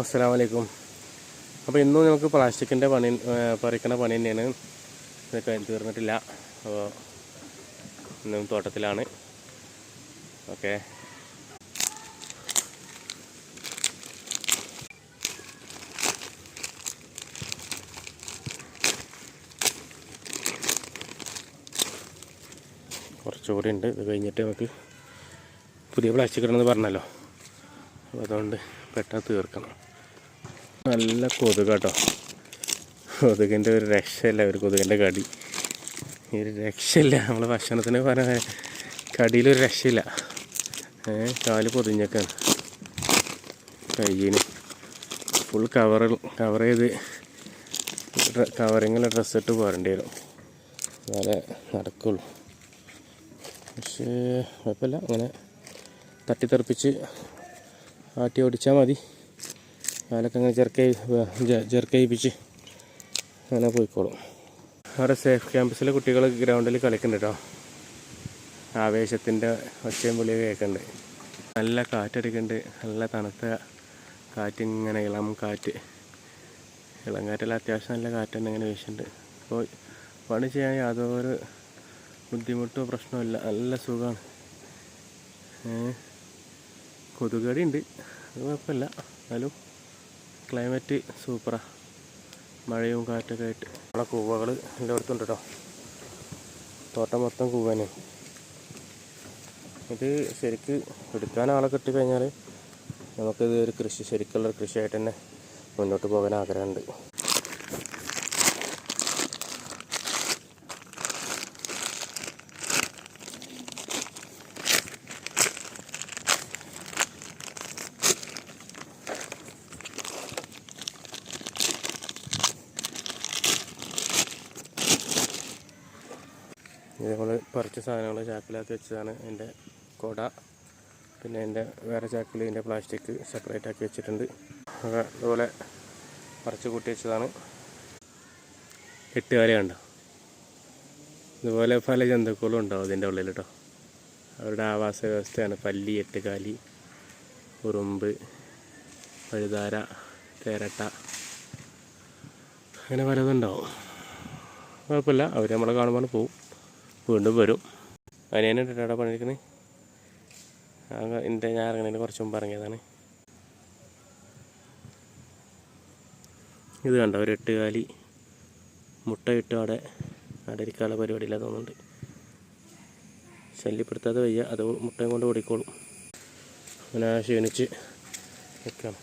അസ്സലാമു അലൈക്കും. അപ്പോൾ ഇന്നും നമുക്ക് പ്ലാസ്റ്റിക്കിൻ്റെ പറിക്കണ പണി തന്നെയാണ്. ഇതൊക്കെ തീർന്നിട്ടില്ല. അപ്പോൾ ഇന്നും തോട്ടത്തിലാണ്. ഓക്കെ, കുറച്ചുകൂടി ഉണ്ട്. ഇത് കഴിഞ്ഞിട്ട് നമുക്ക് പുതിയ പ്ലാസ്റ്റിക് ഇടണമെന്ന് പറഞ്ഞല്ലോ. അപ്പോൾ അതുകൊണ്ട് പെട്ടെന്ന് തീർക്കണം. നല്ല കൊതുക് കേട്ടോ. കൊതുകിൻ്റെ ഒരു രക്ഷയില്ല. ഒരു കൊതുകിൻ്റെ കടി ഒരു രക്ഷയില്ല. നമ്മൾ ഭക്ഷണത്തിന് പറഞ്ഞ കടിയിലൊരു രക്ഷയില്ല. കാല് പൊതിഞ്ഞൊക്കെയാണ്. കയ്യിന് ഫുൾ കവർ ചെയ്ത് കവറിങ്ങിൽ ഡ്രസ്സ് ഇട്ട് പോരേണ്ടി വരും. എന്നാലേ നടക്കുള്ളൂ. പക്ഷേ കുഴപ്പമില്ല. അങ്ങനെ തട്ടിത്തെറിപ്പിച്ച് ആട്ടി ഓടിച്ചാൽ മതി. കാലൊക്കെ അങ്ങനെ ചെറുക്കയിപ്പിച്ച് അങ്ങനെ പോയിക്കോളും. അവിടെ സേഫ് ക്യാമ്പസിലെ കുട്ടികൾ ഗ്രൗണ്ടിൽ കളിക്കുന്നുണ്ട് കേട്ടോ. ആവേശത്തിൻ്റെ ഒച്ചയും പുളിയൊക്കെ കേൾക്കുന്നുണ്ട്. നല്ല കാറ്റടിക്കുന്നുണ്ട്. നല്ല തണുത്ത കാറ്റ്, ഇങ്ങനെ ഇളം കാറ്റെല്ലാം അത്യാവശ്യം നല്ല കാറ്റ് തന്നെ ഇങ്ങനെ വീശുന്നുണ്ട്. അപ്പോൾ പണി ചെയ്യാൻ യാതൊരു ബുദ്ധിമുട്ടോ പ്രശ്നമില്ല. നല്ല സുഖമാണ്. കൊതുകടി ഉണ്ട്, അത് കുഴപ്പമില്ല. എന്നാലും ക്ലൈമറ്റ് സൂപ്പറാണ്. മഴയും കാറ്റൊക്കെ ആയിട്ട്. നമ്മളെ കൂവകൾ എല്ലായിടത്തും ഉണ്ട് കേട്ടോ. തോട്ടം മൊത്തം കൂവ തന്നെ. ഇത് ശരിക്ക് എടുക്കാൻ ആളെ കിട്ടിക്കഴിഞ്ഞാൽ നമുക്കിത് ഒരു ശരിക്കുള്ള കൃഷിയായിട്ട് തന്നെ മുന്നോട്ട് പോകാൻ ആഗ്രഹമുണ്ട്. ഇത് നമ്മൾ പറിച്ച സാധനങ്ങൾ ചാക്കിലാക്കി വെച്ചതാണ്. എൻ്റെ കുട, പിന്നെ എൻ്റെ വേറെ ചാക്കിൽ ഇതിൻ്റെ പ്ലാസ്റ്റിക് സെപ്പറേറ്റ് ആക്കി വെച്ചിട്ടുണ്ട്. അതുപോലെ പറിച്ച് കൂട്ടി വെച്ചതാണ്. 8 കാലി കണ്ടോ. ഇതുപോലെ പല ജന്തുക്കളും ഉണ്ടാവും ഇതിൻ്റെ ഉള്ളിൽ കേട്ടോ. അവരുടെ ആവാസ വ്യവസ്ഥയാണ്. പല്ലി, 8 കാലി, ഉറുമ്പ്, പഴുതാര, തേരട്ട, അങ്ങനെ പലതും ഉണ്ടാവും. കുഴപ്പമില്ല. അവർ നമ്മളെ കാണുമ്പോൾ പോവും, വീണ്ടും വരും. അതിനായിട്ട് അവിടെ പണിയിരിക്കുന്നത്. ഞാൻ ഇറങ്ങുന്നതിന് കുറച്ച് മുമ്പ് ഇറങ്ങിയതാണ്. ഇത് കണ്ടോ, ഒരു 8 കാലി മുട്ടയിട്ട് അവിടെ ഇരിക്കാനുള്ള പരിപാടിയില്ല തോന്നുന്നുണ്ട്. ശല്യപ്പെടുത്താതെ വയ്യ, അത് മുട്ടയും കൊണ്ട് ഓടിക്കോളും. അങ്ങനെ ക്ഷീണിച്ച് നിൽക്കണം.